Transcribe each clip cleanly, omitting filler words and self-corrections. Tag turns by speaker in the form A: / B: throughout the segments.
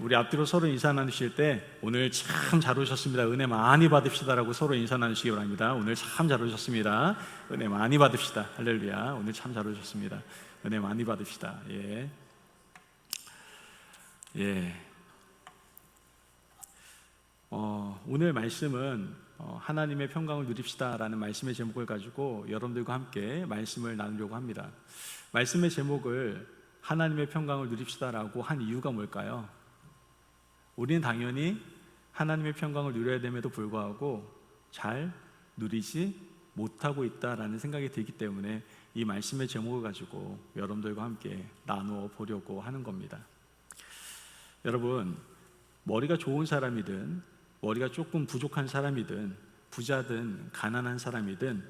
A: 우리 앞뒤로 서로 인사 나누실 때 오늘 참 잘 오셨습니다, 은혜 많이 받읍시다라고 서로 인사 나누시기 바랍니다. 오늘 참 잘 오셨습니다, 은혜 많이 받읍시다. 할렐루야. 오늘 참 잘 오셨습니다, 은혜 많이 받읍시다. 예. 오늘 말씀은 하나님의 평강을 누립시다라는 말씀의 제목을 가지고 여러분들과 함께 말씀을 나누려고 합니다. 말씀의 제목을 하나님의 평강을 누립시다라고 한 이유가 뭘까요? 우리는 당연히 하나님의 평강을 누려야 됨에도 불구하고 잘 누리지 못하고 있다라는 생각이 들기 때문에 이 말씀의 제목을 가지고 여러분들과 함께 나누어 보려고 하는 겁니다. 여러분, 머리가 좋은 사람이든 머리가 조금 부족한 사람이든 부자든 가난한 사람이든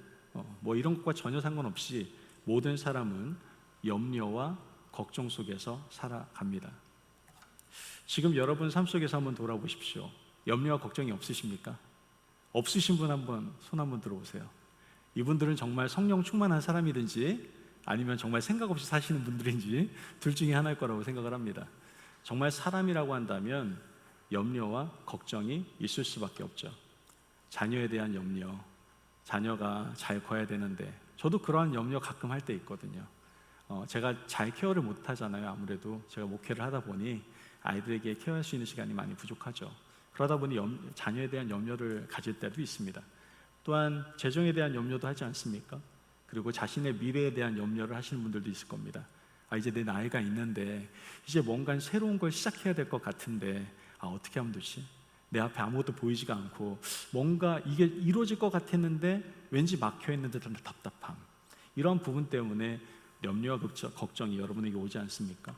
A: 이런 것과 전혀 상관없이 모든 사람은 염려와 걱정 속에서 살아갑니다. 지금 여러분 삶 속에서 한번 돌아보십시오. 염려와 걱정이 없으십니까? 없으신 분 한번 손 한번 들어보세요. 이분들은 정말 성령 충만한 사람이든지 아니면 정말 생각 없이 사시는 분들인지 둘 중에 하나일 거라고 생각을 합니다. 정말 사람이라고 한다면 염려와 걱정이 있을 수밖에 없죠. 자녀에 대한 염려, 자녀가 잘 커야 되는데 저도 그러한 염려 가끔 할 때 있거든요. 제가 잘 케어를 못 하잖아요. 아무래도 제가 목회를 하다 보니 아이들에게 케어할 수 있는 시간이 많이 부족하죠. 그러다 보니 자녀에 대한 염려를 가질 때도 있습니다. 또한 재정에 대한 염려도 하지 않습니까? 그리고 자신의 미래에 대한 염려를 하시는 분들도 있을 겁니다. 이제 내 나이가 있는데 이제 뭔가 새로운 걸 시작해야 될 것 같은데 어떻게 하면 되지? 내 앞에 아무것도 보이지가 않고 뭔가 이게 이루어질 것 같았는데 왠지 막혀있는 듯한 답답함, 이런 부분 때문에 염려와 걱정이 여러분에게 오지 않습니까?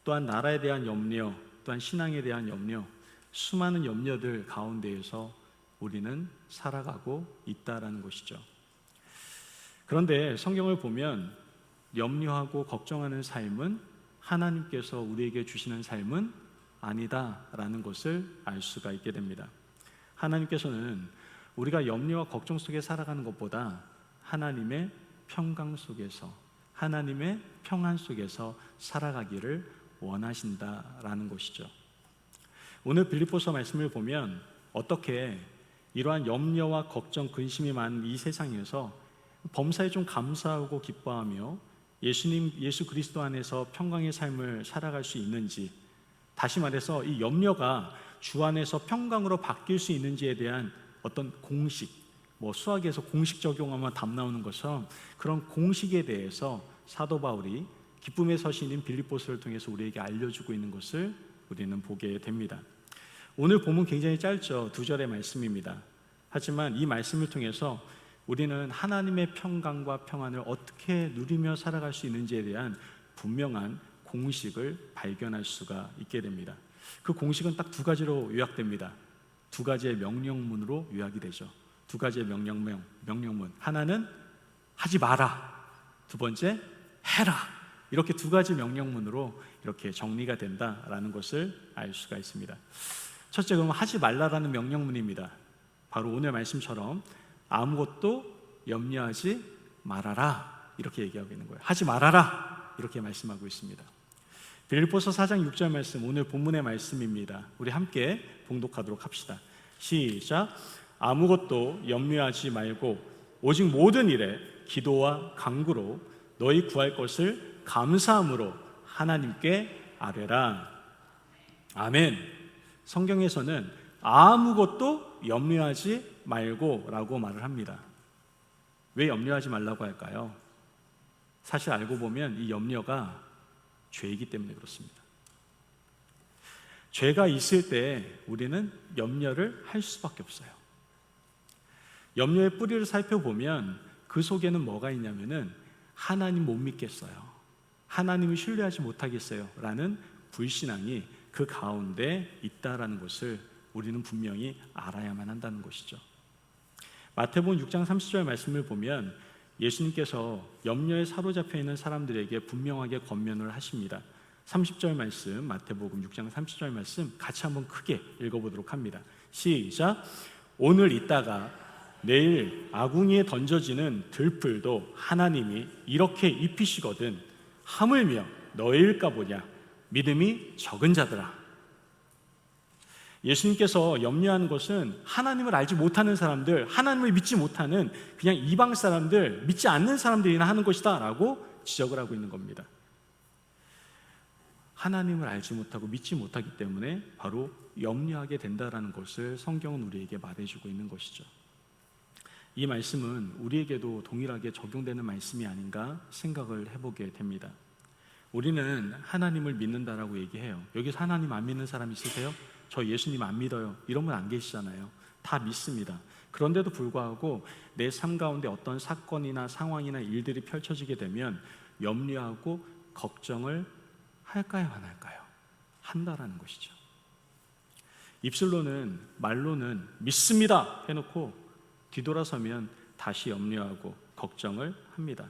A: 또한 나라에 대한 염려, 또한 신앙에 대한 염려, 수많은 염려들 가운데에서 우리는 살아가고 있다라는 것이죠. 그런데 성경을 보면 염려하고 걱정하는 삶은 하나님께서 우리에게 주시는 삶은 아니다라는 것을 알 수가 있게 됩니다. 하나님께서는 우리가 염려와 걱정 속에 살아가는 것보다 하나님의 평강 속에서, 하나님의 평안 속에서 살아가기를 원하신다라는 것이죠. 오늘 빌립보서 말씀을 보면 어떻게 이러한 염려와 걱정, 근심이 많은 이 세상에서 범사에 좀 감사하고 기뻐하며 예수 그리스도 안에서 평강의 삶을 살아갈 수 있는지, 다시 말해서 이 염려가 주 안에서 평강으로 바뀔 수 있는지에 대한 어떤 공식, 수학에서 공식 적용하면 답 나오는 것처럼 그런 공식에 대해서 사도 바울이 기쁨의 서신인 빌립보서를 통해서 우리에게 알려주고 있는 것을 우리는 보게 됩니다. 오늘 본문 굉장히 짧죠. 2절의 말씀입니다. 하지만 이 말씀을 통해서 우리는 하나님의 평강과 평안을 어떻게 누리며 살아갈 수 있는지에 대한 분명한 공식을 발견할 수가 있게 됩니다. 그 공식은 딱 두 가지로 요약됩니다. 두 가지의 명령문으로 요약이 되죠. 두 가지의 명령문. 하나는 하지 마라, 두 번째 해라. 이렇게 두 가지 명령문으로 이렇게 정리가 된다라는 것을 알 수가 있습니다. 첫째, 그럼 하지 말라라는 명령문입니다. 바로 오늘 말씀처럼 아무것도 염려하지 말아라, 이렇게 얘기하고 있는 거예요. 하지 말아라, 이렇게 말씀하고 있습니다. 빌립보서 4장 6절 말씀, 오늘 본문의 말씀입니다. 우리 함께 봉독하도록 합시다. 시작. 아무것도 염려하지 말고 오직 모든 일에 기도와 간구로 너희 구할 것을 감사함으로 하나님께 아뢰라. 아멘. 성경에서는 아무것도 염려하지 말고 라고 말을 합니다. 왜 염려하지 말라고 할까요? 사실 알고 보면 이 염려가 죄이기 때문에 그렇습니다. 죄가 있을 때 우리는 염려를 할 수밖에 없어요. 염려의 뿌리를 살펴보면 그 속에는 뭐가 있냐면은 하나님 못 믿겠어요, 하나님을 신뢰하지 못하겠어요 라는 불신앙이 그 가운데 있다라는 것을 우리는 분명히 알아야만 한다는 것이죠. 마태복음 6장 30절 말씀을 보면 예수님께서 염려에 사로잡혀 있는 사람들에게 분명하게 권면을 하십니다. 30절 말씀, 마태복음 6장 30절 말씀 같이 한번 크게 읽어보도록 합니다. 시작. 오늘 있다가 내일 아궁이에 던져지는 들풀도 하나님이 이렇게 입히시거든 하물며 너희일까 보냐, 믿음이 적은 자들아. 예수님께서 염려하는 것은 하나님을 알지 못하는 사람들, 하나님을 믿지 못하는 그냥 이방 사람들, 믿지 않는 사람들이나 하는 것이다 라고 지적을 하고 있는 겁니다. 하나님을 알지 못하고 믿지 못하기 때문에 바로 염려하게 된다라는 것을 성경은 우리에게 말해주고 있는 것이죠. 이 말씀은 우리에게도 동일하게 적용되는 말씀이 아닌가 생각을 해보게 됩니다. 우리는 하나님을 믿는다라고 얘기해요. 여기서 하나님 안 믿는 사람 있으세요? 저 예수님 안 믿어요, 이런 분 안 계시잖아요. 다 믿습니다. 그런데도 불구하고 내 삶 가운데 어떤 사건이나 상황이나 일들이 펼쳐지게 되면 염려하고 걱정을 할까요, 안 할까요? 한다라는 것이죠. 입술로는, 말로는 믿습니다 해놓고 뒤돌아서면 다시 염려하고 걱정을 합니다.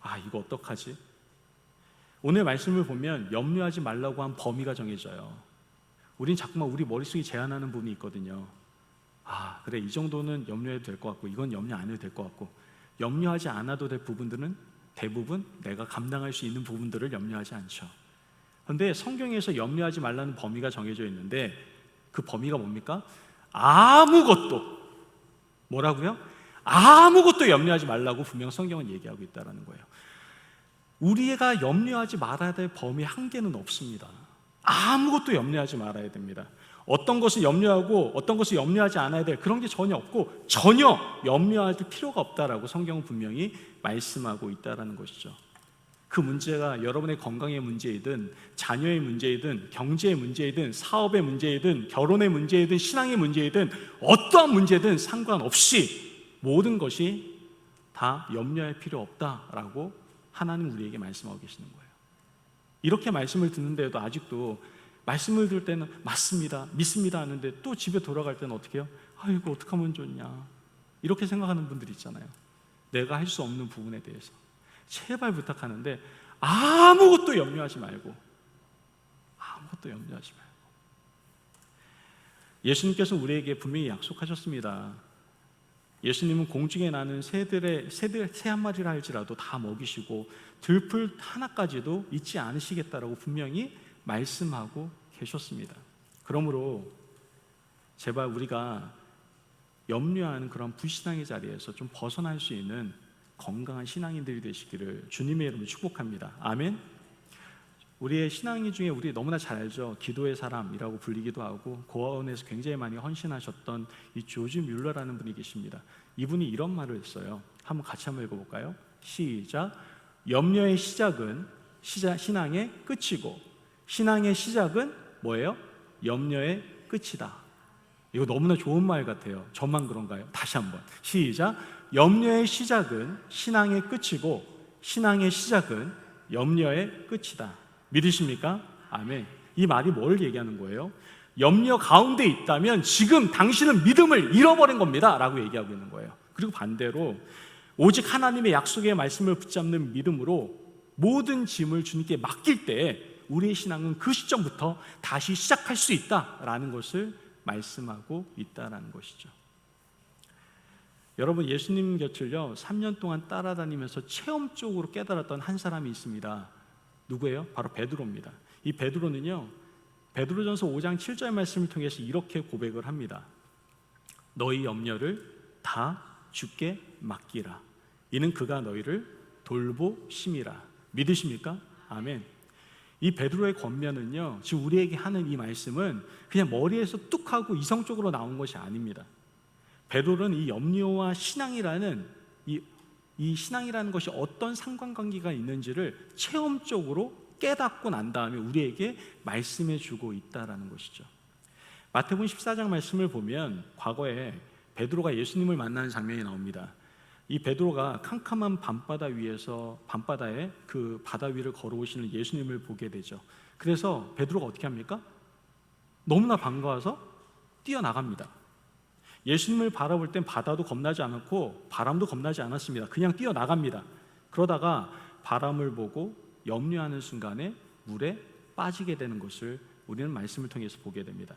A: 아, 이거 어떡하지? 오늘 말씀을 보면 염려하지 말라고 한 범위가 정해져요. 우린 자꾸만 우리 머릿속에 제한하는 부분이 있거든요. 아, 그래, 이 정도는 염려해도 될 것 같고 이건 염려 안 해도 될 것 같고, 염려하지 않아도 될 부분들은 대부분 내가 감당할 수 있는 부분들을 염려하지 않죠. 그런데 성경에서 염려하지 말라는 범위가 정해져 있는데 그 범위가 뭡니까? 아무것도, 뭐라고요? 아무것도 염려하지 말라고 분명 성경은 얘기하고 있다는 거예요. 우리가 염려하지 말아야 될 범위 한계는 없습니다. 아무것도 염려하지 말아야 됩니다. 어떤 것을 염려하고 어떤 것을 염려하지 않아야 될 그런 게 전혀 없고 전혀 염려할 필요가 없다라고 성경은 분명히 말씀하고 있다는 것이죠. 그 문제가 여러분의 건강의 문제이든 자녀의 문제이든 경제의 문제이든 사업의 문제이든 결혼의 문제이든 신앙의 문제이든 어떠한 문제든 상관없이 모든 것이 다 염려할 필요 없다라고 하나님 우리에게 말씀하고 계시는 거예요. 이렇게 말씀을 듣는데도 아직도 말씀을 들을 때는 맞습니다, 믿습니다 하는데 또 집에 돌아갈 때는 어떻게 해요? 아이고, 어떻게 하면 좋냐, 이렇게 생각하는 분들이 있잖아요. 내가 할 수 없는 부분에 대해서 제발 부탁하는데 아무것도 염려하지 말고, 아무것도 염려하지 말고. 예수님께서 우리에게 분명히 약속하셨습니다. 예수님은 공중에 나는 새 한 마리라 할지라도 다 먹이시고 들풀 하나까지도 잊지 않으시겠다라고 분명히 말씀하고 계셨습니다. 그러므로 제발 우리가 염려하는 그런 불신앙의 자리에서 좀 벗어날 수 있는 건강한 신앙인들이 되시기를 주님의 이름으로 축복합니다. 아멘. 우리의 신앙인 중에 우리 너무나 잘 알죠. 기도의 사람이라고 불리기도 하고 고아원에서 굉장히 많이 헌신하셨던 이 조지 뮬러라는 분이 계십니다. 이분이 이런 말을 했어요. 한번 같이 한번 읽어볼까요? 시작. 염려의 시작은 신앙의 끝이고 신앙의 시작은 뭐예요? 염려의 끝이다. 이거 너무나 좋은 말 같아요. 저만 그런가요? 다시 한번 시작. 염려의 시작은 신앙의 끝이고 신앙의 시작은 염려의 끝이다. 믿으십니까? 아멘. 이 말이 뭘 얘기하는 거예요? 염려 가운데 있다면 지금 당신은 믿음을 잃어버린 겁니다 라고 얘기하고 있는 거예요. 그리고 반대로 오직 하나님의 약속의 말씀을 붙잡는 믿음으로 모든 짐을 주님께 맡길 때 우리의 신앙은 그 시점부터 다시 시작할 수 있다라는 것을 말씀하고 있다는 것이죠. 여러분, 예수님 곁을요 3년 동안 따라다니면서 체험적으로 깨달았던 한 사람이 있습니다. 누구예요? 바로 베드로입니다. 이 베드로는요 베드로전서 5장 7절 말씀을 통해서 이렇게 고백을 합니다. 너희 염려를 다 주께 맡기라. 이는 그가 너희를 돌보심이라. 믿으십니까? 아멘. 이 베드로의 권면은요 지금 우리에게 하는 이 말씀은 그냥 머리에서 뚝 하고 이성적으로 나온 것이 아닙니다. 베드로는 이 염려와 신앙이라는 이 신앙이라는 것이 어떤 상관관계가 있는지를 체험적으로 깨닫고 난 다음에 우리에게 말씀해 주고 있다는 것이죠. 마태복음 14장 말씀을 보면 과거에 베드로가 예수님을 만나는 장면이 나옵니다. 이 베드로가 캄캄한 밤바다에 그 바다 위를 걸어오시는 예수님을 보게 되죠. 그래서 베드로가 어떻게 합니까? 너무나 반가워서 뛰어나갑니다. 예수님을 바라볼 땐 바다도 겁나지 않았고 바람도 겁나지 않았습니다. 그냥 뛰어나갑니다. 그러다가 바람을 보고 염려하는 순간에 물에 빠지게 되는 것을 우리는 말씀을 통해서 보게 됩니다.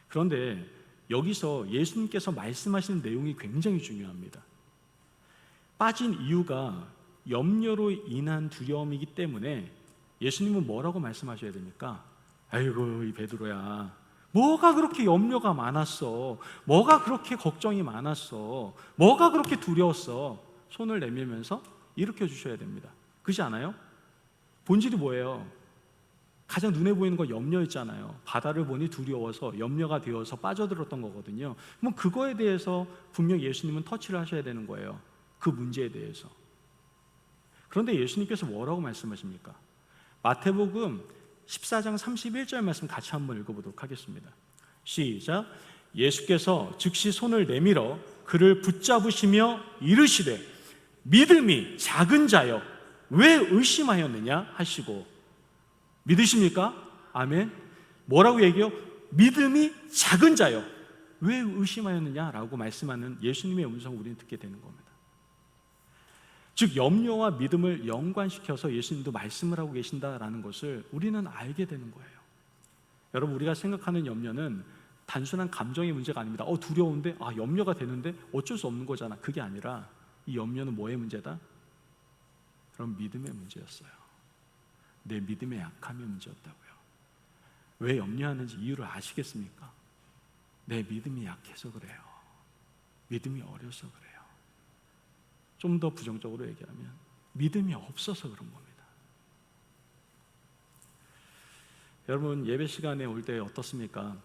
A: 그런데 여기서 예수님께서 말씀하시는 내용이 굉장히 중요합니다. 빠진 이유가 염려로 인한 두려움이기 때문에 예수님은 뭐라고 말씀하셔야 됩니까? 아이고 이 베드로야, 뭐가 그렇게 염려가 많았어? 뭐가 그렇게 걱정이 많았어? 뭐가 그렇게 두려웠어? 손을 내밀면서 일으켜 주셔야 됩니다. 그렇지 않아요? 본질이 뭐예요? 가장 눈에 보이는 거 염려였잖아요. 바다를 보니 두려워서 염려가 되어서 빠져들었던 거거든요. 그럼 그거에 대해서 분명 예수님은 터치를 하셔야 되는 거예요. 그 문제에 대해서. 그런데 예수님께서 뭐라고 말씀하십니까? 마태복음 14장 31절 말씀 같이 한번 읽어보도록 하겠습니다. 시작. 예수께서 즉시 손을 내밀어 그를 붙잡으시며 이르시되 믿음이 작은 자여 왜 의심하였느냐 하시고. 믿으십니까? 아멘. 뭐라고 얘기해요? 믿음이 작은 자여 왜 의심하였느냐라고 말씀하는 예수님의 음성을 우리는 듣게 되는 겁니다. 즉 염려와 믿음을 연관시켜서 예수님도 말씀을 하고 계신다라는 것을 우리는 알게 되는 거예요. 여러분, 우리가 생각하는 염려는 단순한 감정의 문제가 아닙니다. 두려운데 염려가 되는데 어쩔 수 없는 거잖아. 그게 아니라 이 염려는 뭐의 문제다? 그럼 믿음의 문제였어요. 내 믿음의 약함의 문제였다고요. 왜 염려하는지 이유를 아시겠습니까? 내 믿음이 약해서 그래요. 믿음이 어려서 그래요. 좀 더 부정적으로 얘기하면 믿음이 없어서 그런 겁니다. 여러분, 예배 시간에 올 때 어떻습니까?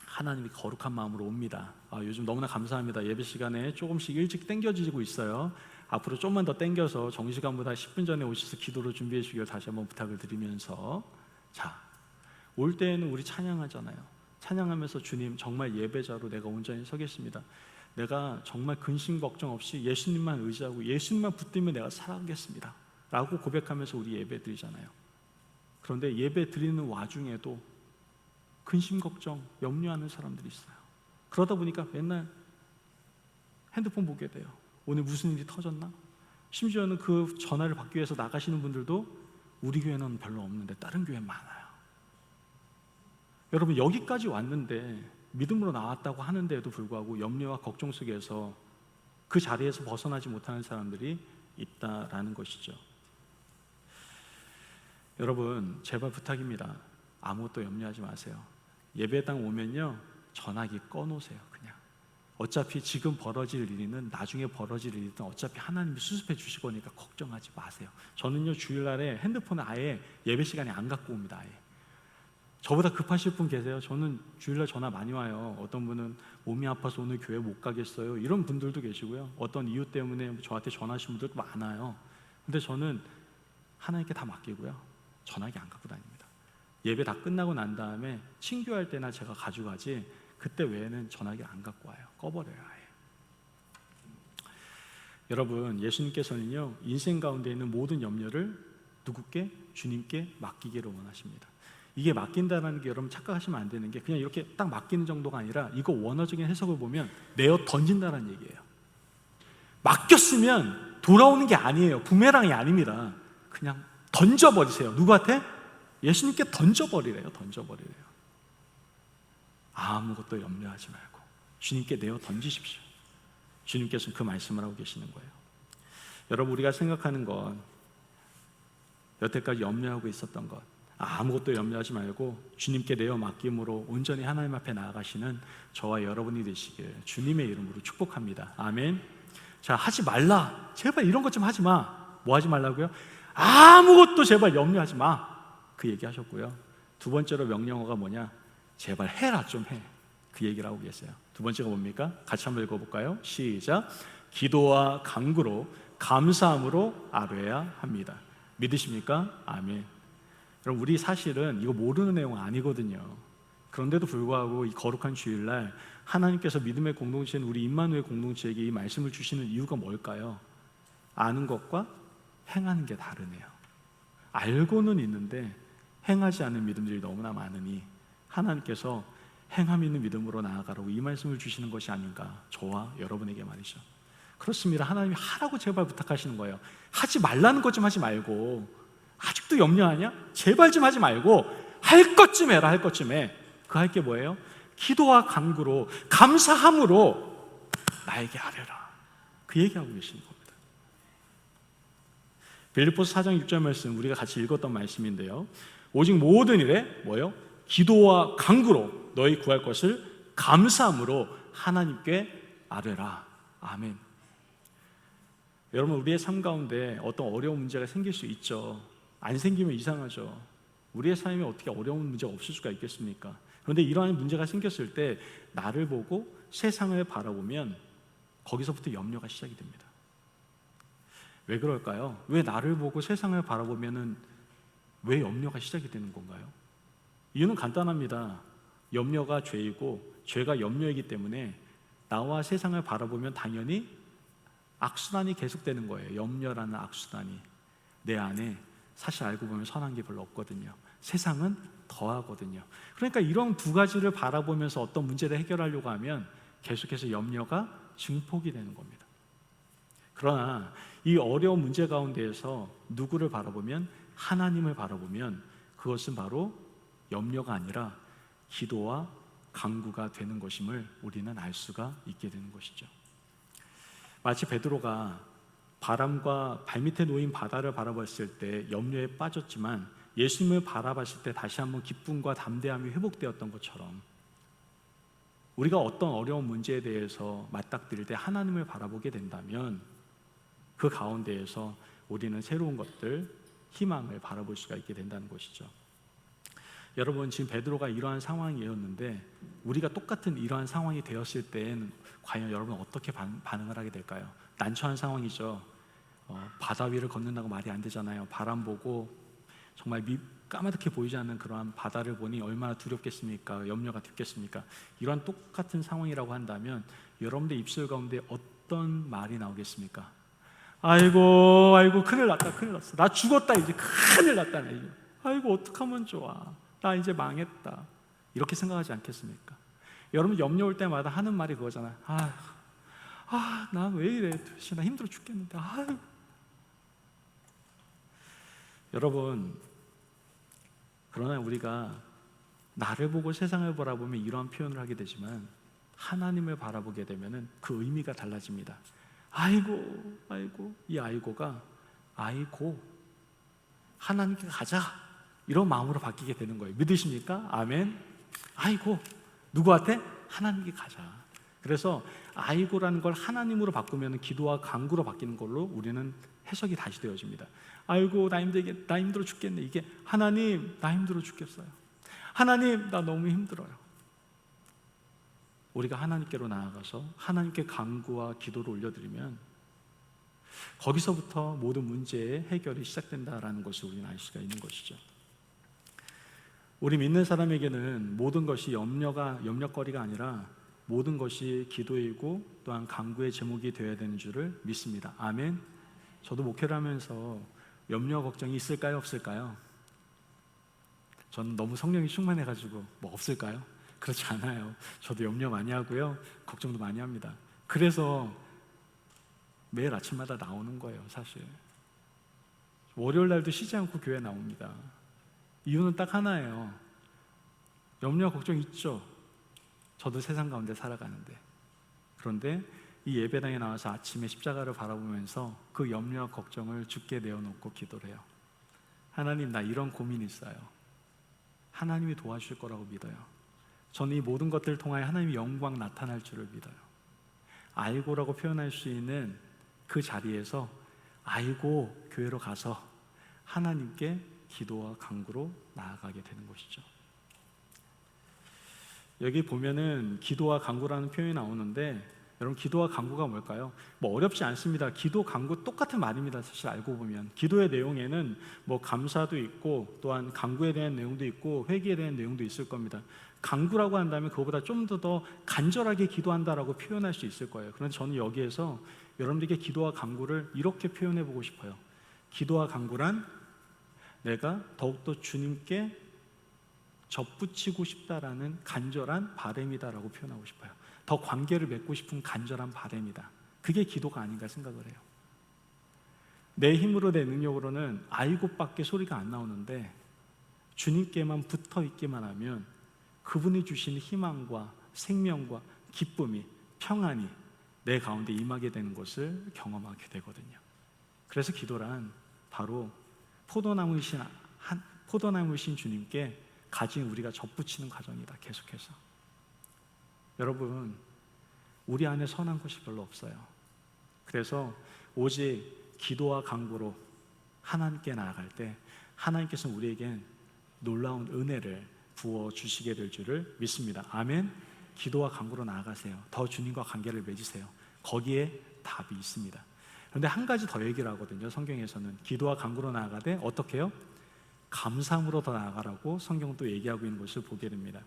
A: 하나님이 거룩한 마음으로 옵니다. 요즘 너무나 감사합니다. 예배 시간에 조금씩 일찍 당겨지고 있어요. 앞으로 좀만 더 당겨서 정시간보다 10분 전에 오셔서 기도로 준비해 주시길 다시 한번 부탁을 드리면서, 올 때에는 우리 찬양하잖아요. 찬양하면서 주님, 정말 예배자로 내가 온전히 서겠습니다. 내가 정말 근심 걱정 없이 예수님만 의지하고 예수님만 붙들며 내가 살아가겠습니다 라고 고백하면서 우리 예배 드리잖아요. 그런데 예배 드리는 와중에도 근심 걱정, 염려하는 사람들이 있어요. 그러다 보니까 맨날 핸드폰 보게 돼요. 오늘 무슨 일이 터졌나? 심지어는 그 전화를 받기 위해서 나가시는 분들도 우리 교회는 별로 없는데 다른 교회 많아요. 여러분, 여기까지 왔는데 믿음으로 나왔다고 하는데도 불구하고 염려와 걱정 속에서 그 자리에서 벗어나지 못하는 사람들이 있다라는 것이죠. 여러분, 제발 부탁입니다. 아무것도 염려하지 마세요. 예배당 오면요, 전화기 꺼놓으세요. 그냥 어차피 지금 벌어질 일은 나중에 벌어질 일이든 어차피 하나님이 수습해 주실 거니까 걱정하지 마세요. 저는요, 주일날에 핸드폰을 아예 예배 시간에 안 갖고 옵니다. 아예. 저보다 급하실 분 계세요? 저는 주일날 전화 많이 와요. 어떤 분은 몸이 아파서 오늘 교회 못 가겠어요, 이런 분들도 계시고요. 어떤 이유 때문에 저한테 전화하신 분들도 많아요. 근데 저는 하나님께 다 맡기고요, 전화기 안 갖고 다닙니다. 예배 다 끝나고 난 다음에 친교할 때나 제가 가져가지, 그때 외에는 전화기 안 갖고 와요. 꺼버려요, 아예. 여러분, 예수님께서는요, 인생 가운데 있는 모든 염려를 누구께? 주님께 맡기기를 원하십니다. 이게 맡긴다는 게 여러분 착각하시면 안 되는 게 그냥 이렇게 딱 맡기는 정도가 아니라 이거 원어적인 해석을 보면 내어 던진다는 얘기예요. 맡겼으면 돌아오는 게 아니에요. 부메랑이 아닙니다. 그냥 던져버리세요. 누구한테? 예수님께 던져버리래요. 던져버리래요. 아무것도 염려하지 말고 주님께 내어 던지십시오. 주님께서는 그 말씀을 하고 계시는 거예요. 여러분, 우리가 생각하는 것, 여태까지 염려하고 있었던 것, 아무것도 염려하지 말고 주님께 내어 맡김으로 온전히 하나님 앞에 나아가시는 저와 여러분이 되시길 주님의 이름으로 축복합니다. 아멘. 자, 하지 말라. 제발 이런 것 좀 하지 마. 뭐 하지 말라고요? 아무것도 제발 염려하지 마. 그 얘기 하셨고요. 두 번째로 명령어가 뭐냐? 제발 해라, 좀 해. 그 얘기를 하고 계세요. 두 번째가 뭡니까? 같이 한번 읽어볼까요? 시작. 기도와 간구로 감사함으로 아뢰야 합니다. 믿으십니까? 아멘. 그럼 우리 사실은 이거 모르는 내용 아니거든요. 그런데도 불구하고 이 거룩한 주일날 하나님께서 믿음의 공동체인 우리 임마누엘 공동체에게 이 말씀을 주시는 이유가 뭘까요? 아는 것과 행하는 게 다르네요. 알고는 있는데 행하지 않는 믿음들이 너무나 많으니 하나님께서 행함 있는 믿음으로 나아가라고 이 말씀을 주시는 것이 아닌가, 저와 여러분에게 말이죠. 그렇습니다. 하나님이 하라고 제발 부탁하시는 거예요. 하지 말라는 것 좀 하지 말고, 아직도 염려하냐? 제발 좀 하지 말고 할 것 좀 해라. 할 것 좀 해. 그 할 게 뭐예요? 기도와 간구로 감사함으로 나에게 아뢰라. 그 얘기하고 계시는 겁니다. 빌립보서 4장 6절 말씀 우리가 같이 읽었던 말씀인데요, 오직 모든 일에 뭐예요? 기도와 간구로 너희 구할 것을 감사함으로 하나님께 아뢰라. 아멘. 여러분, 우리의 삶 가운데 어떤 어려운 문제가 생길 수 있죠. 안 생기면 이상하죠. 우리의 삶에 어떻게 어려운 문제가 없을 수가 있겠습니까? 그런데 이러한 문제가 생겼을 때 나를 보고 세상을 바라보면 거기서부터 염려가 시작이 됩니다. 왜 그럴까요? 왜 나를 보고 세상을 바라보면은 왜 염려가 시작이 되는 건가요? 이유는 간단합니다. 염려가 죄이고 죄가 염려이기 때문에 나와 세상을 바라보면 당연히 악순환이 계속되는 거예요. 염려라는 악순환이 내 안에 사실 알고 보면 선한 게 별로 없거든요. 세상은 더하거든요. 그러니까 이런 두 가지를 바라보면서 어떤 문제를 해결하려고 하면 계속해서 염려가 증폭이 되는 겁니다. 그러나 이 어려운 문제 가운데에서 누구를 바라보면, 하나님을 바라보면 그것은 바로 염려가 아니라 기도와 간구가 되는 것임을 우리는 알 수가 있게 되는 것이죠. 마치 베드로가 바람과 발밑에 놓인 바다를 바라봤을 때 염려에 빠졌지만 예수님을 바라봤을 때 다시 한번 기쁨과 담대함이 회복되었던 것처럼, 우리가 어떤 어려운 문제에 대해서 맞닥뜨릴 때 하나님을 바라보게 된다면 그 가운데에서 우리는 새로운 것들, 희망을 바라볼 수가 있게 된다는 것이죠. 여러분, 지금 베드로가 이러한 상황이었는데 우리가 똑같은 이러한 상황이 되었을 때는 과연 여러분 어떻게 반응을 하게 될까요? 난처한 상황이죠. 바다 위를 걷는다고 말이 안 되잖아요. 바람 보고 정말 까맣게 보이지 않는 그러한 바다를 보니 얼마나 두렵겠습니까? 염려가 됐겠습니까? 이러한 똑같은 상황이라고 한다면 여러분들 입술 가운데 어떤 말이 나오겠습니까? 아이고 큰일 났다, 큰일 났어, 나 죽었다, 이제 큰일 났다, 나 이제. 아이고 어떡하면 좋아, 나 이제 망했다, 이렇게 생각하지 않겠습니까? 여러분 염려 올 때마다 하는 말이 그거잖아요. 나 왜 이래, 도대체 나 힘들어 죽겠는데. 여러분, 그러나 우리가 나를 보고 세상을 바라보면 이러한 표현을 하게 되지만 하나님을 바라보게 되면 그 의미가 달라집니다. 아이고, 이 아이고가 아이고 하나님께 가자, 이런 마음으로 바뀌게 되는 거예요. 믿으십니까? 아멘. 아이고, 누구한테? 하나님께 가자. 그래서 아이고라는 걸 하나님으로 바꾸면 기도와 간구로 바뀌는 걸로 우리는 해석이 다시 되어집니다. 아이고 나 힘들어 죽겠네, 이게 하나님 나 힘들어 죽겠어요, 하나님 나 너무 힘들어요. 우리가 하나님께로 나아가서 하나님께 간구와 기도를 올려드리면 거기서부터 모든 문제의 해결이 시작된다라는 것을 우리는 알 수가 있는 것이죠. 우리 믿는 사람에게는 모든 것이 염려거리가 아니라 모든 것이 기도이고 또한 간구의 제목이 되어야 되는 줄을 믿습니다. 아멘. 저도 목회를 하면서 염려 걱정이 있을까요, 없을까요? 저는 너무 성령이 충만해가지고 뭐 없을까요? 그렇지 않아요. 저도 염려 많이 하고요, 걱정도 많이 합니다. 그래서 매일 아침마다 나오는 거예요. 사실 월요일 날도 쉬지 않고 교회 나옵니다. 이유는 딱 하나예요. 염려 걱정 있죠. 저도 세상 가운데 살아가는데. 그런데 이 예배당에 나와서 아침에 십자가를 바라보면서 그 염려와 걱정을 주께 내어놓고 기도를 해요. 하나님, 나 이런 고민이 있어요. 하나님이 도와주실 거라고 믿어요. 저는 이 모든 것들을 통하여 하나님의 영광 나타날 줄을 믿어요. 아이고라고 표현할 수 있는 그 자리에서 아이고 교회로 가서 하나님께 기도와 간구로 나아가게 되는 것이죠. 여기 보면은 기도와 간구라는 표현이 나오는데, 여러분 기도와 간구가 뭘까요? 뭐 어렵지 않습니다. 기도, 간구 똑같은 말입니다. 사실 알고 보면 기도의 내용에는 뭐 감사도 있고 또한 간구에 대한 내용도 있고 회개에 대한 내용도 있을 겁니다. 간구라고 한다면 그거보다 좀 더 간절하게 기도한다라고 표현할 수 있을 거예요. 그런데 저는 여기에서 여러분들에게 기도와 간구를 이렇게 표현해 보고 싶어요. 기도와 간구란 내가 더욱더 주님께 접붙이고 싶다라는 간절한 바람이다라고 표현하고 싶어요. 더 관계를 맺고 싶은 간절한 바람이다. 그게 기도가 아닌가 생각을 해요. 내 힘으로, 내 능력으로는 아이고밖에 소리가 안 나오는데 주님께만 붙어 있기만 하면 그분이 주시는 희망과 생명과 기쁨이, 평안이 내 가운데 임하게 되는 것을 경험하게 되거든요. 그래서 기도란 바로 포도나무이신 주님께 가진 우리가 접붙이는 과정이다. 계속해서 여러분, 우리 안에 선한 것이 별로 없어요. 그래서 오직 기도와 간구로 하나님께 나아갈 때 하나님께서는 우리에겐 놀라운 은혜를 부어주시게 될 줄을 믿습니다. 아멘. 기도와 간구로 나아가세요. 더 주님과 관계를 맺으세요. 거기에 답이 있습니다. 그런데 한 가지 더 얘기를 하거든요. 성경에서는 기도와 간구로 나아가되 어떻게 해요? 감사함으로 더 나아가라고 성경도 얘기하고 있는 것을 보게 됩니다.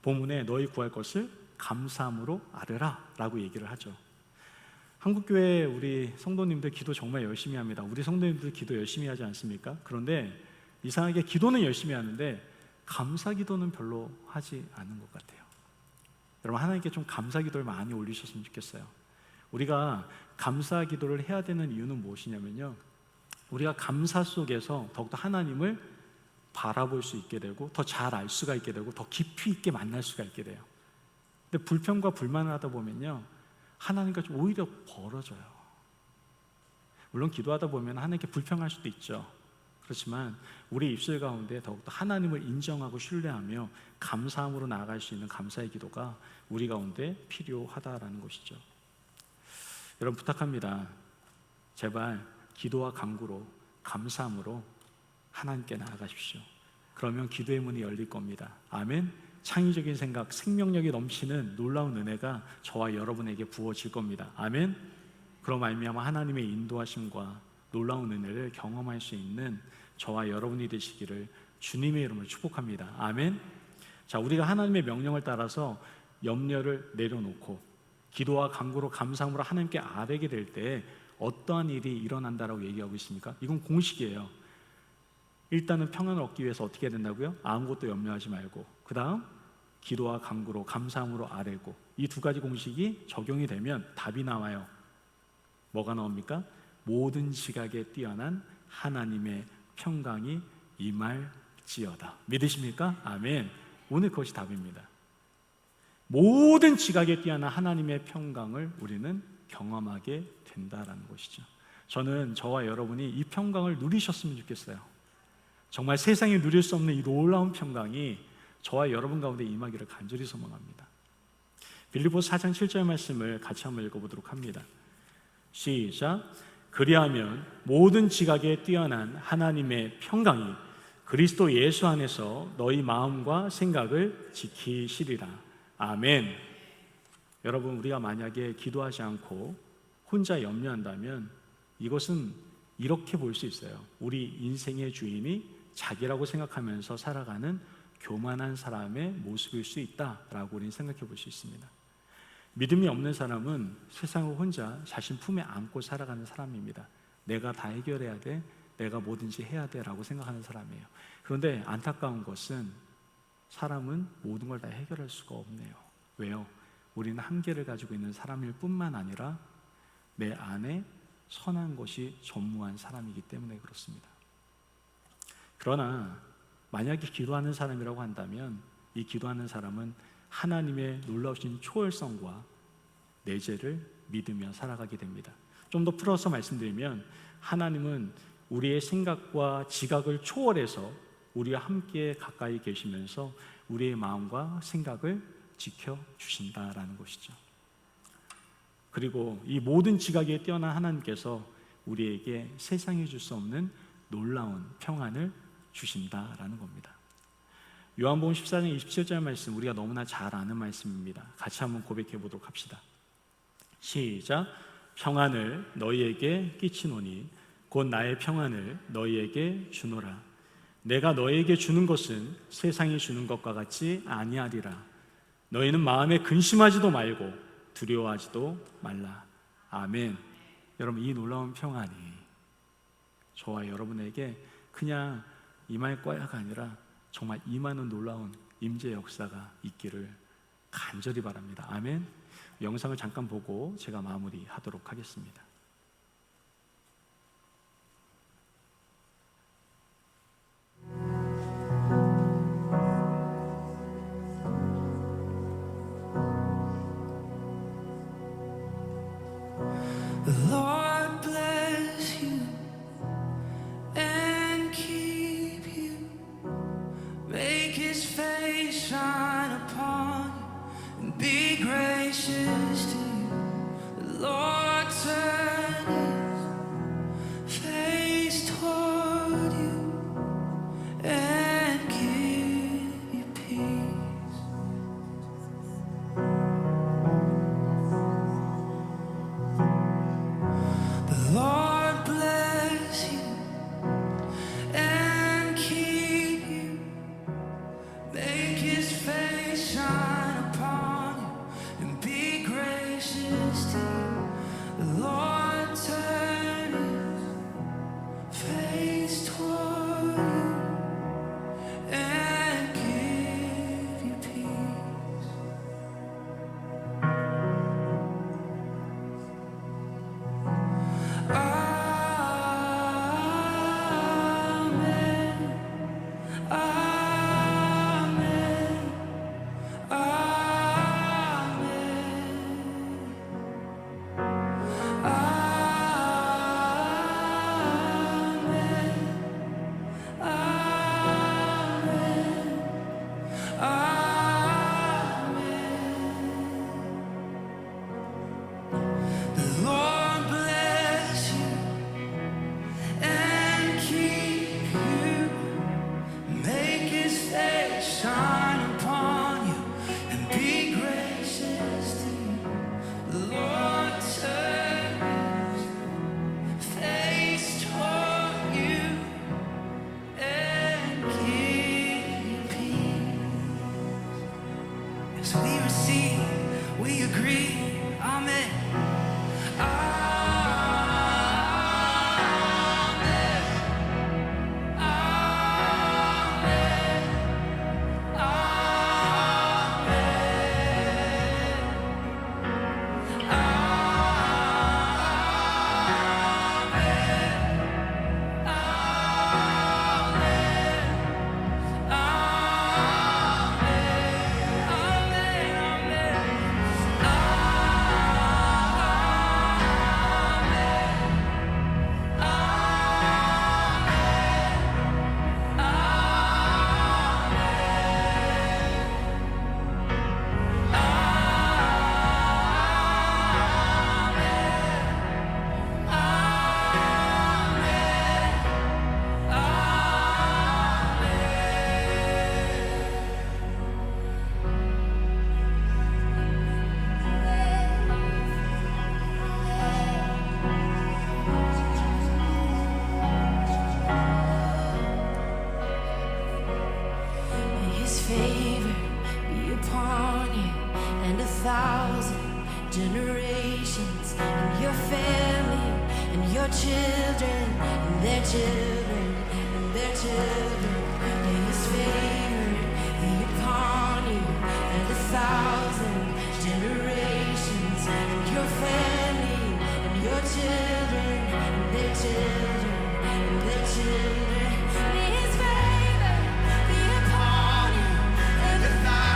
A: 본문에 너희 구할 것을 감사함으로 아뢰라 라고 얘기를 하죠. 한국교회 우리 성도님들 기도 정말 열심히 합니다. 우리 성도님들 기도 열심히 하지 않습니까? 그런데 이상하게 기도는 열심히 하는데 감사 기도는 별로 하지 않는 것 같아요. 여러분, 하나님께 좀 감사 기도를 많이 올리셨으면 좋겠어요. 우리가 감사 기도를 해야 되는 이유는 무엇이냐면요, 우리가 감사 속에서 더욱더 하나님을 바라볼 수 있게 되고 더 잘 알 수가 있게 되고 더 깊이 있게 만날 수가 있게 돼요. 근데 불평과 불만을 하다 보면요, 하나님과 좀 오히려 벌어져요. 물론 기도하다 보면 하나님께 불평할 수도 있죠. 그렇지만 우리 입술 가운데 더욱더 하나님을 인정하고 신뢰하며 감사함으로 나아갈 수 있는 감사의 기도가 우리 가운데 필요하다라는 것이죠. 여러분, 부탁합니다. 제발 기도와 간구로 감사함으로 하나님께 나아가십시오. 그러면 기도의 문이 열릴 겁니다. 아멘. 창의적인 생각, 생명력이 넘치는 놀라운 은혜가 저와 여러분에게 부어질 겁니다. 아멘. 그럼 말미암아 하나님의 인도하심과 놀라운 은혜를 경험할 수 있는 저와 여러분이 되시기를 주님의 이름으로 축복합니다. 아멘. 자, 우리가 하나님의 명령을 따라서 염려를 내려놓고 기도와 간구로 감사함으로 하나님께 아뢰게 될 때 어떠한 일이 일어난다라고 얘기하고 있습니까? 이건 공식이에요. 일단은 평안을 얻기 위해서 어떻게 해야 된다고요? 아무것도 염려하지 말고, 그 다음 기도와 간구로 감사함으로 아뢰고, 이 두 가지 공식이 적용이 되면 답이 나와요. 뭐가 나옵니까? 모든 지각에 뛰어난 하나님의 평강이 임할지어다. 믿으십니까? 아멘. 오늘 그것이 답입니다. 모든 지각에 뛰어난 하나님의 평강을 우리는 경험하게 된다라는 것이죠. 저는 저와 여러분이 이 평강을 누리셨으면 좋겠어요. 정말 세상에 누릴 수 없는 이 놀라운 평강이 저와 여러분 가운데 임하기를 간절히 소망합니다. 빌립보서 4장 7절 말씀을 같이 한번 읽어보도록 합니다. 시작. 그리하면 모든 지각에 뛰어난 하나님의 평강이 그리스도 예수 안에서 너희 마음과 생각을 지키시리라. 아멘. 여러분, 우리가 만약에 기도하지 않고 혼자 염려한다면 이것은 이렇게 볼 수 있어요. 우리 인생의 주인이 자기라고 생각하면서 살아가는 교만한 사람의 모습일 수 있다라고 우리는 생각해 볼 수 있습니다. 믿음이 없는 사람은 세상을 혼자 자신 품에 안고 살아가는 사람입니다. 내가 다 해결해야 돼, 내가 뭐든지 해야 돼 라고 생각하는 사람이에요. 그런데 안타까운 것은 사람은 모든 걸 다 해결할 수가 없네요. 왜요? 우리는 한계를 가지고 있는 사람일 뿐만 아니라 내 안에 선한 것이 전무한 사람이기 때문에 그렇습니다. 그러나 만약에 기도하는 사람이라고 한다면 이 기도하는 사람은 하나님의 놀라우신 초월성과 내재를 믿으며 살아가게 됩니다. 좀 더 풀어서 말씀드리면 하나님은 우리의 생각과 지각을 초월해서 우리와 함께 가까이 계시면서 우리의 마음과 생각을 지켜주신다라는 것이죠. 그리고 이 모든 지각에 뛰어난 하나님께서 우리에게 세상이 줄 수 없는 놀라운 평안을 주신다라는 겁니다. 요한복음 14장 27절 말씀, 우리가 너무나 잘 아는 말씀입니다. 같이 한번 고백해 보도록 합시다. 시작. 평안을 너희에게 끼치노니 곧 나의 평안을 너희에게 주노라. 내가 너희에게 주는 것은 세상이 주는 것과 같지 아니하리라. 너희는 마음에 근심하지도 말고 두려워하지도 말라. 아멘. 여러분, 이 놀라운 평안이 저와 여러분에게 그냥 임할 거야가 아니라 정말 임하는 놀라운 임재 역사가 있기를 간절히 바랍니다. 아멘. 영상을 잠깐 보고 제가 마무리하도록 하겠습니다.
B: Lord bless you and keep you. Make His face shine upon you and be So we receive, we agree, amen. May His favor be upon you and 1,000 generations, and your family, and your children, and their children, and their children. May His favor be upon you and 1,000 generations, and your family, and your children, and their children, and their children. May His favor be upon you and 1,000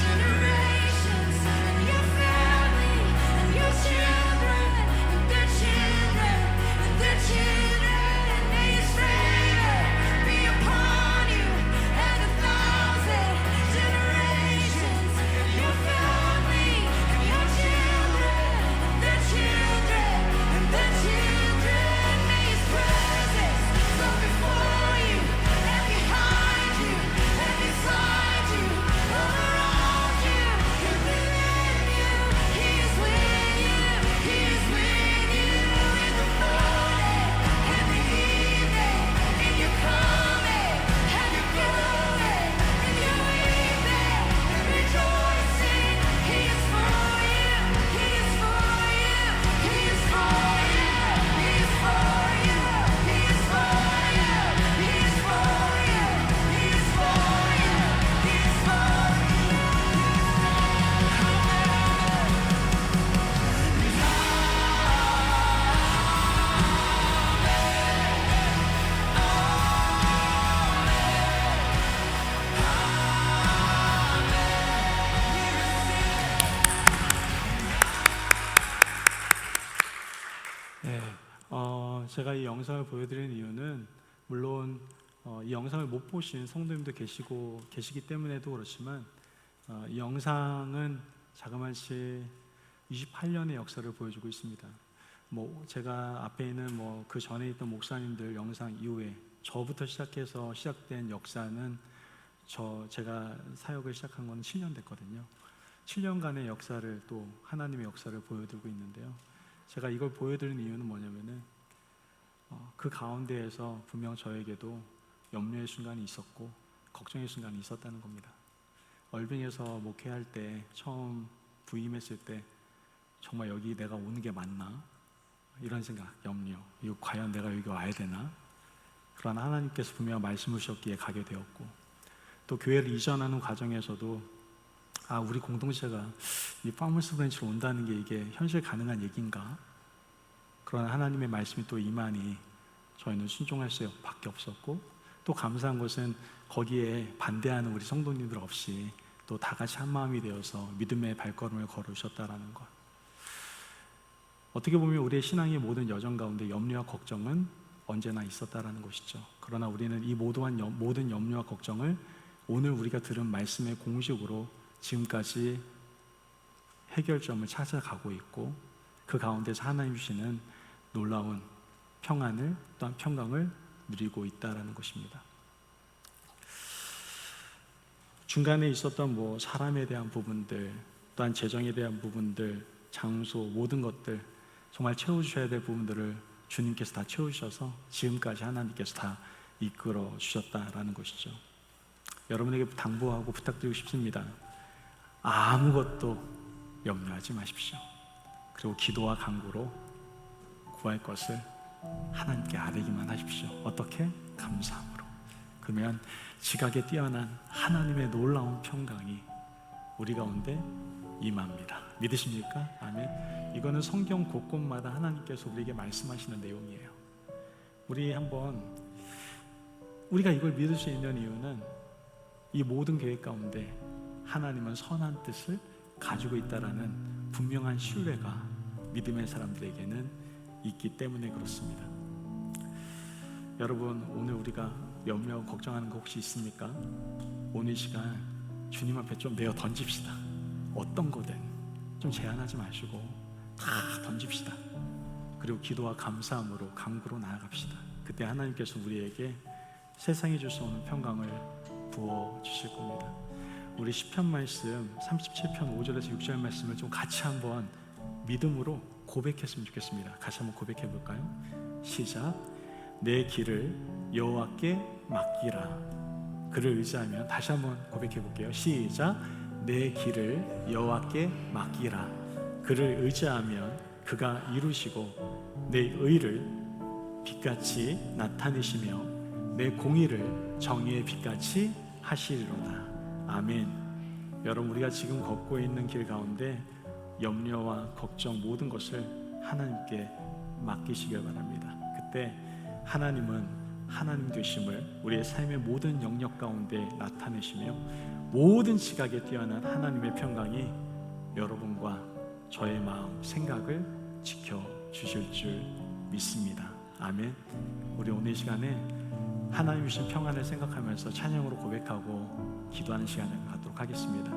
B: generations, and your family, and your children, and their children, and their children. May His favor be upon you and 1,000 generations, and your family, and your children, and their children, and their children. May His presence go before you and behind you and beside you, all around you and within you. He is with you. He is with you in the morning and the evening, in your coming and your going, in your weeping and rejoicing. He is for you. He is for you. He is for you. He is for you. He is for you. He is for you. He is for you. He is for you.
A: 네, 제가 이 영상을 보여드리는 이유는 물론 이 영상을 못 보신 성도님도 계시기 때문에도 그렇지만 이 영상은 자그마치 28년의 역사를 보여주고 있습니다. 뭐 제가 앞에 있는 뭐 그 전에 있던 목사님들 영상 이후에 저부터 시작해서 시작된 역사는 제가 사역을 시작한 건 7년 됐거든요. 7년간의 역사를 또 하나님의 역사를 보여드리고 있는데요. 제가 이걸 보여드리는 이유는 뭐냐면은 그 가운데에서 분명 저에게도 염려의 순간이 있었고 걱정의 순간이 있었다는 겁니다. 얼빙에서 목회할 때 처음 부임했을 때 정말 여기 내가 오는 게 맞나? 이런 생각, 염려. 이거 과연 내가 여기 와야 되나? 그러나 하나님께서 분명 말씀을 주셨기에 가게 되었고, 또 교회를 이전하는 과정에서도 우리 공동체가 이 파머스 브랜치로 온다는 게 이게 현실 가능한 얘기인가? 그러나 하나님의 말씀이 또 임하니 저희는 순종할 수밖에 없었고, 또 감사한 것은 거기에 반대하는 우리 성도님들 없이 또 다 같이 한 마음이 되어서 믿음의 발걸음을 걸으셨다라는 것. 어떻게 보면 우리의 신앙의 모든 여정 가운데 염려와 걱정은 언제나 있었다라는 것이죠. 그러나 우리는 이 모든 염려와 걱정을 오늘 우리가 들은 말씀의 공식으로 지금까지 해결점을 찾아가고 있고, 그 가운데서 하나님 주시는 놀라운 평안을 또한 평강을 누리고 있다라는 것입니다. 중간에 있었던 사람에 대한 부분들, 또한 재정에 대한 부분들, 장소, 모든 것들 정말 채워주셔야 될 부분들을 주님께서 다 채우셔서 지금까지 하나님께서 다 이끌어 주셨다라는 것이죠. 여러분에게 당부하고 부탁드리고 싶습니다. 아무것도 염려하지 마십시오. 그리고 기도와 간구로 구할 것을 하나님께 아뢰기만 하십시오. 어떻게? 감사함으로. 그러면 지각에 뛰어난 하나님의 놀라운 평강이 우리 가운데 임합니다. 믿으십니까? 아멘. 이거는 성경 곳곳마다 하나님께서 우리에게 말씀하시는 내용이에요. 우리가 이걸 믿을 수 있는 이유는 이 모든 계획 가운데 하나님은 선한 뜻을 가지고 있다라는 분명한 신뢰가 믿음의 사람들에게는 있기 때문에 그렇습니다. 여러분, 오늘 우리가 염려하고 걱정하는 거 혹시 있습니까? 오늘 시간 주님 앞에 좀 내어 던집시다. 어떤 거든 좀 제한하지 마시고 다 던집시다. 그리고 기도와 감사함으로 간구로 나아갑시다. 그때 하나님께서 우리에게 세상이 줄 수 없는 평강을 부어주실 겁니다. 우리 시편 말씀 37편 5절에서 6절 말씀을 좀 같이 한번 믿음으로 고백했으면 좋겠습니다. 같이 한번 고백해 볼까요? 시작. 내 길을 여호와께 맡기라. 그를 의지하면, 다시 한번 고백해 볼게요. 시작. 내 길을 여호와께 맡기라. 그를 의지하면 그가 이루시고 내 의를 빛같이 나타내시며 내 공의를 정의의 빛같이 하시리로다. 아멘. 여러분, 우리가 지금 걷고 있는 길 가운데 염려와 걱정 모든 것을 하나님께 맡기시길 바랍니다. 그때 하나님은 하나님 되심을 우리의 삶의 모든 영역 가운데 나타내시며 모든 지각에 뛰어난 하나님의 평강이 여러분과 저의 마음, 생각을 지켜주실 줄 믿습니다. 아멘. 우리 오늘 시간에 하나님 주신 평안을 생각하면서 찬양으로 고백하고 기도하는 시간을 갖도록 하겠습니다.